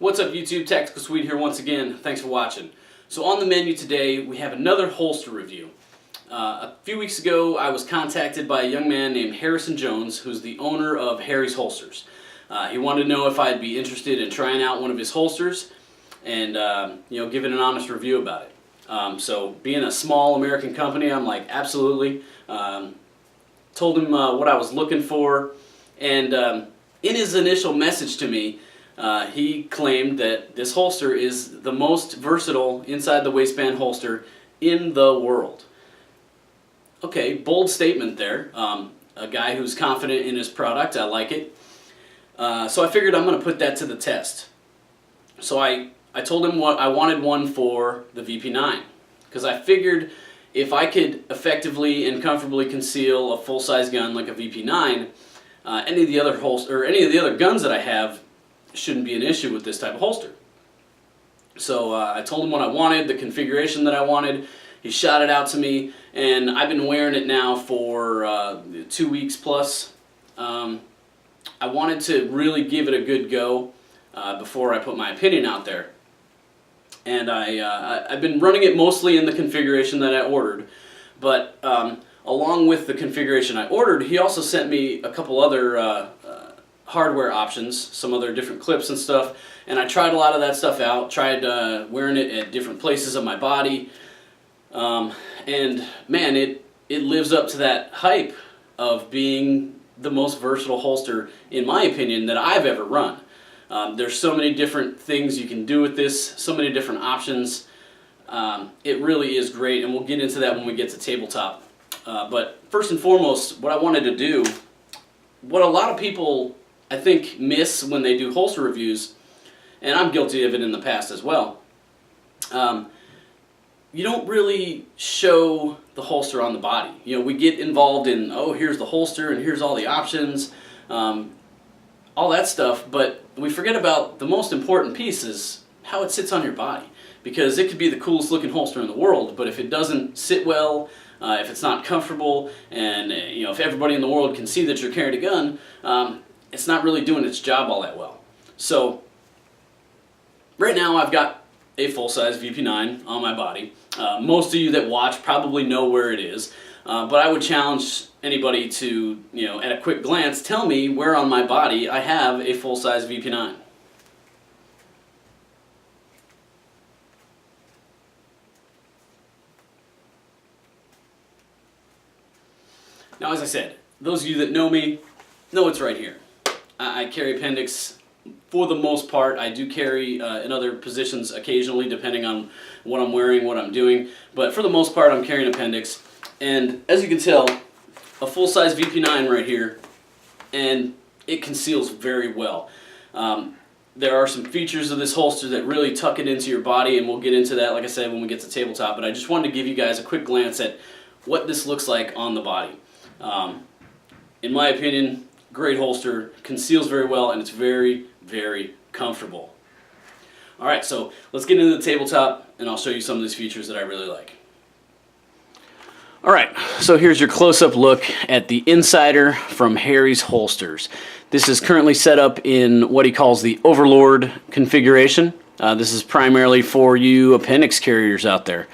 What's up YouTube, Tactical Swede here once again. Thanks for watching. So on the menu today we have another holster review. A few weeks ago I was contacted by a young man named Harrison Jones, who's the owner of Harry's Holsters. He wanted to know if I'd be interested in trying out one of his holsters and giving an honest review about it. So being a small American company, I'm like, absolutely. Told him what I was looking for, and in his initial message to me, he claimed that this holster is the most versatile inside the waistband holster in the world. Okay, bold statement there. A guy who's confident in his product, I like it. So I figured I'm going to put that to the test. So I told him what I wanted one for the VP9, because I figured if I could effectively and comfortably conceal a full-size gun like a VP9, any of the other guns that I have shouldn't be an issue with this type of holster. So I told him what I wanted, the configuration that I wanted. He shot it out to me, and I've been wearing it now for 2 weeks plus. I wanted to really give it a good go before I put my opinion out there. And I've been running it mostly in the configuration that I ordered, but along with the configuration I ordered, he also sent me a couple other hardware options, some other different clips and stuff, and I tried a lot of that stuff out, tried wearing it at different places of my body, and man, it lives up to that hype of being the most versatile holster, in my opinion, that I've ever run. There's so many different things you can do with this, so many different options. It really is great, and we'll get into that when we get to tabletop. But first and foremost, what I wanted to do, what a lot of people I think miss when they do holster reviews, and I'm guilty of it in the past as well, you don't really show the holster on the body. You know, we get involved in, oh, here's the holster and here's all the options, all that stuff, but we forget about the most important piece is how it sits on your body. Because it could be the coolest looking holster in the world, but if it doesn't sit well, if it's not comfortable, and if everybody in the world can see that you're carrying a gun, it's not really doing its job all that well. So right now I've got a full-size VP9 on my body. Most of you that watch probably know where it is, but I would challenge anybody to, at a quick glance, tell me where on my body I have a full-size VP9. Now, as I said, those of you that know me know it's right here. I carry appendix for the most part. I do carry in other positions occasionally, depending on what I'm wearing, what I'm doing. But for the most part, I'm carrying appendix. And as you can tell, a full-size VP9 right here, and it conceals very well. There are some features of this holster that really tuck it into your body, and we'll get into that, like I said, when we get to tabletop. But I just wanted to give you guys a quick glance at what this looks like on the body. In my opinion, great holster, conceals very well, and it's very, very comfortable. Alright, so let's get into the tabletop, and I'll show you some of these features that I really like. Alright, so here's your close-up look at the Insider from Harry's Holsters. This is currently set up in what he calls the Overlord configuration. This is primarily for you appendix carriers out there.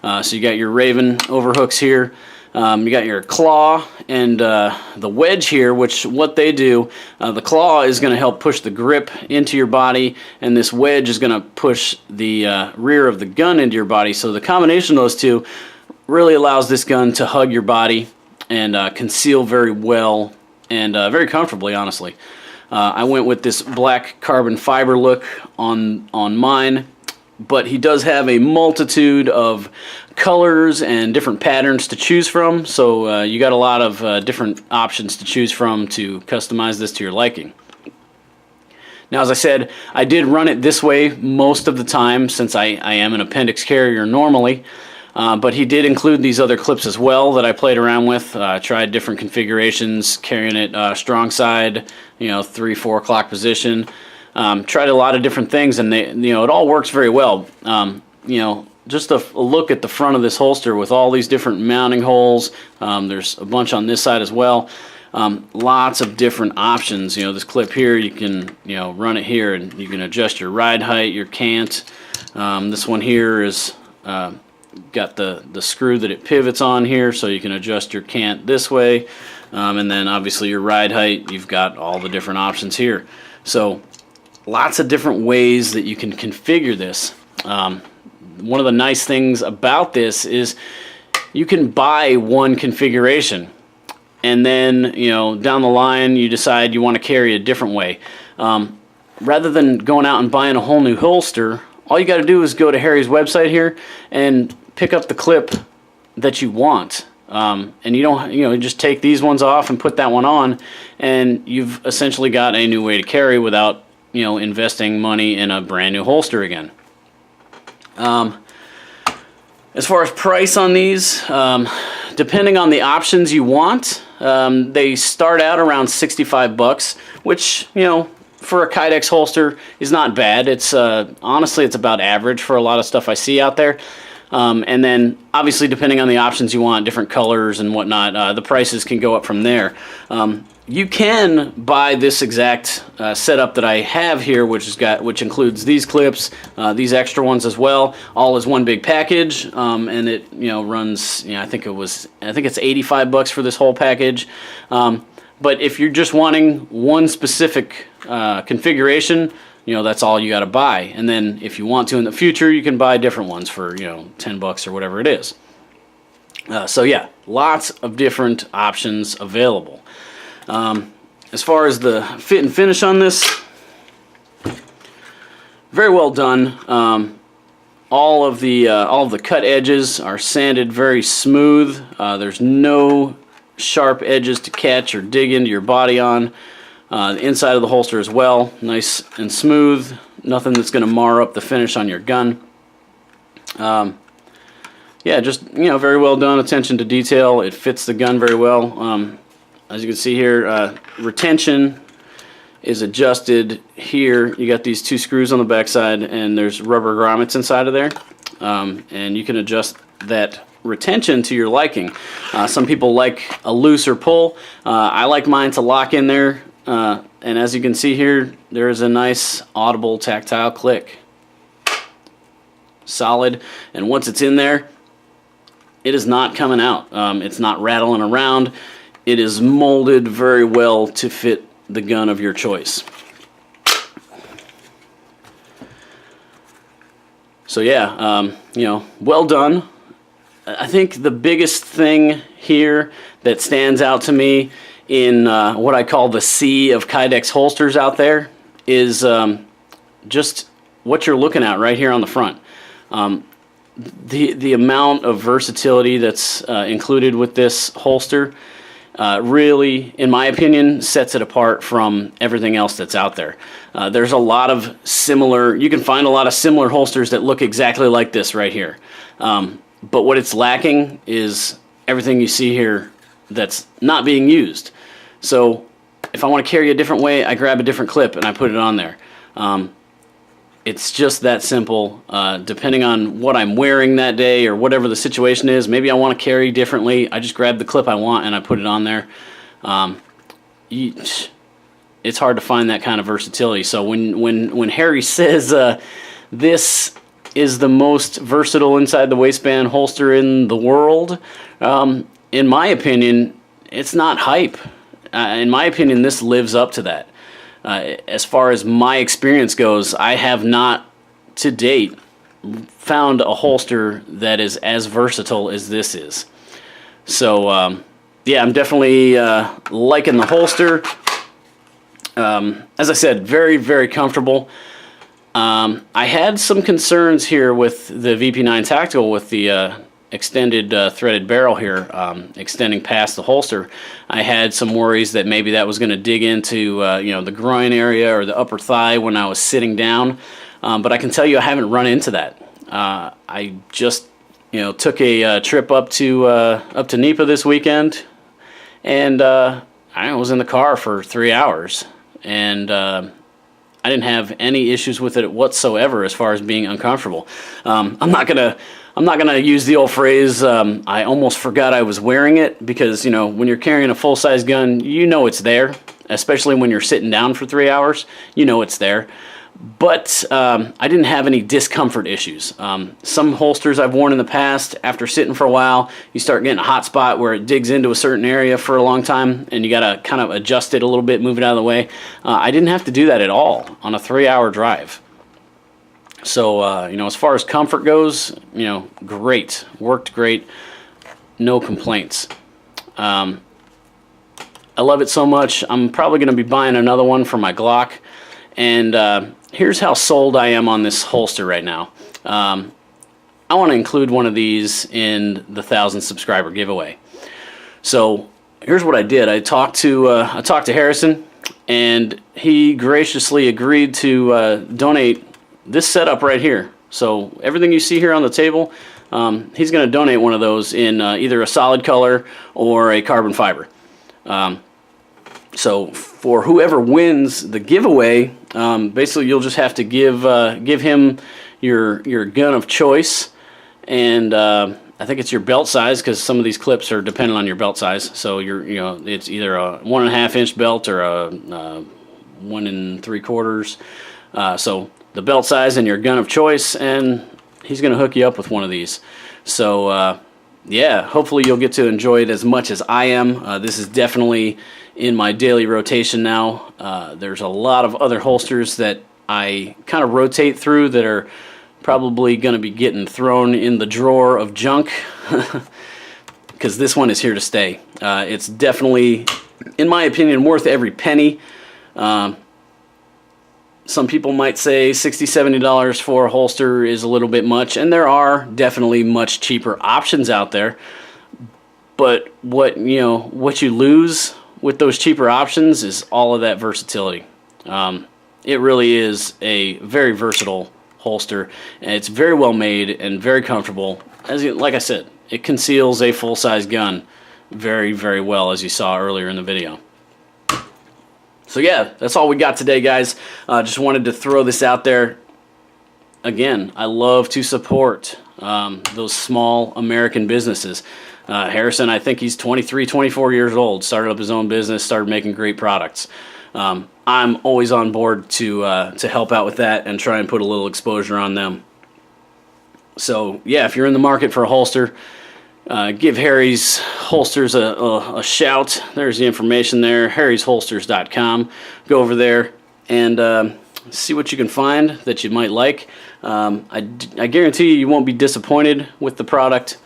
So you got your Raven overhooks here. You got your claw and the wedge here, which what they do, the claw is going to help push the grip into your body, and this wedge is going to push the rear of the gun into your body. So the combination of those two really allows this gun to hug your body and conceal very well and very comfortably, honestly. I went with this black carbon fiber look on mine, but he does have a multitude of colors and different patterns to choose from, so you got a lot of different options to choose from to customize this to your liking. Now, as I said, I did run it this way most of the time since I am an appendix carrier normally, but he did include these other clips as well that I played around with. Tried different configurations, carrying it strong side, 3-4 o'clock position. Tried a lot of different things, and it all works very well. Just a look at the front of this holster with all these different mounting holes. There's a bunch on this side as well. Lots of different options. This clip here, you can run it here, and you can adjust your ride height, your cant. This one here is got the screw that it pivots on here, so you can adjust your cant this way. And then obviously your ride height, you've got all the different options here. So lots of different ways that you can configure this. One of the nice things about this is you can buy one configuration, and then down the line you decide you want to carry a different way. Rather than going out and buying a whole new holster, all you got to do is go to Harry's website here and pick up the clip that you want. And you don't, just take these ones off and put that one on, and you've essentially got a new way to carry without, investing money in a brand new holster again. As far as price on these, depending on the options you want, they start out around $65, which, for a Kydex holster is not bad. It's honestly, it's about average for a lot of stuff I see out there. And then obviously depending on the options you want, different colors and whatnot, the prices can go up from there. You can buy this exact setup that I have here, which includes these clips, these extra ones as well, all as one big package, and it runs, I think it's $85 for this whole package. But if you're just wanting one specific configuration, that's all you got to buy. And then if you want to in the future, you can buy different ones for, $10 or whatever it is. So yeah, lots of different options available. As far as the fit and finish on this, very well done. All of the cut edges are sanded very smooth. There's no sharp edges to catch or dig into your body on. The inside of the holster as well, nice and smooth. Nothing that's going to mar up the finish on your gun. Yeah, just very well done. Attention to detail. It fits the gun very well. As you can see here, retention is adjusted here. You got these two screws on the backside, and there's rubber grommets inside of there, and you can adjust that retention to your liking. Some people like a looser pull. I like mine to lock in there. And as you can see here, there is a nice audible tactile click. Solid, and once it's in there, it is not coming out. It's not rattling around. It is molded very well to fit the gun of your choice. So yeah, well done. I think the biggest thing here that stands out to me in what I call the sea of Kydex holsters out there is just what you're looking at right here on the front. The amount of versatility that's included with this holster really, in my opinion, sets it apart from everything else that's out there. There's a lot of similar, you can find a lot of similar holsters that look exactly like this right here. But what it's lacking is everything you see here that's not being used. So if I want to carry a different way, I grab a different clip and I put it on there. It's just that simple. Depending on what I'm wearing that day or whatever the situation is, maybe I want to carry differently. I just grab the clip I want and I put it on there. It's hard to find that kind of versatility. So when Harry says this is the most versatile inside the waistband holster in the world, in my opinion, it's not hype. In my opinion, this lives up to that. As far as my experience goes, I have not, to date, found a holster that is as versatile as this is. So, yeah, I'm definitely liking the holster. As I said, very, very comfortable. I had some concerns here with the VP9 Tactical with the extended threaded barrel here, extending past the holster. I had some worries that maybe that was going to dig into the groin area or the upper thigh when I was sitting down, but I can tell you I haven't run into that. I just took a trip up to NEPA this weekend, and I was in the car for 3 hours, and I didn't have any issues with it whatsoever as far as being uncomfortable. I'm not gonna I'm not going to use the old phrase, I almost forgot I was wearing it, because, you know, when you're carrying a full-size gun, you know it's there, especially when you're sitting down for 3 hours, you know it's there. But I didn't have any discomfort issues. Some holsters I've worn in the past, after sitting for a while, you start getting a hot spot where it digs into a certain area for a long time, and you got to kind of adjust it a little bit, move it out of the way. I didn't have to do that at all on a 3-hour drive. So, you know, as far as comfort goes, you know, great. Worked great. No complaints. I love it so much, I'm probably going to be buying another one for my Glock. And here's how sold I am on this holster right now. I want to include one of these in the 1,000 subscriber giveaway. So here's what I did. I talked to Harrison, and he graciously agreed to donate this setup right here. So everything you see here on the table, he's going to donate one of those in either a solid color or a carbon fiber. So for whoever wins the giveaway, basically you'll just have to give him your gun of choice, and I think it's your belt size, because some of these clips are dependent on your belt size. So it's either a 1.5 inch belt or a 1 3/4. So the belt size and your gun of choice, and he's going to hook you up with one of these. So yeah, hopefully you'll get to enjoy it as much as I am. This is definitely in my daily rotation now. There's a lot of other holsters that I kind of rotate through that are probably going to be getting thrown in the drawer of junk, because this one is here to stay. It's definitely, in my opinion, worth every penny. Some people might say $60, $70 for a holster is a little bit much, and there are definitely much cheaper options out there. But what you lose with those cheaper options is all of that versatility. It really is a very versatile holster, and it's very well made and very comfortable. Like I said, it conceals a full-size gun very, very well, as you saw earlier in the video. So yeah, that's all we got today, guys. Just wanted to throw this out there. Again, I love to support those small American businesses. Harrison, I think he's 23, 24 years old, started up his own business, started making great products. I'm always on board to help out with that and try and put a little exposure on them. So yeah, if you're in the market for a holster, give Harry's Holsters a shout. There's the information there, harrysholsters.com. Go over there and see what you can find that you might like. I guarantee you won't be disappointed with the product.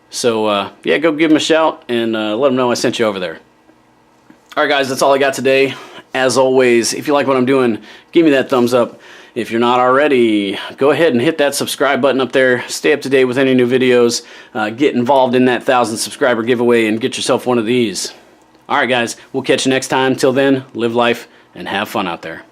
So yeah, go give him a shout and let him know I sent you over there. Alright guys, that's all I got today. As always, if you like what I'm doing, give me that thumbs up. If you're not already, go ahead and hit that subscribe button up there. Stay up to date with any new videos. Get involved in that 1,000 subscriber giveaway and get yourself one of these. Alright guys, we'll catch you next time. Till then, live life and have fun out there.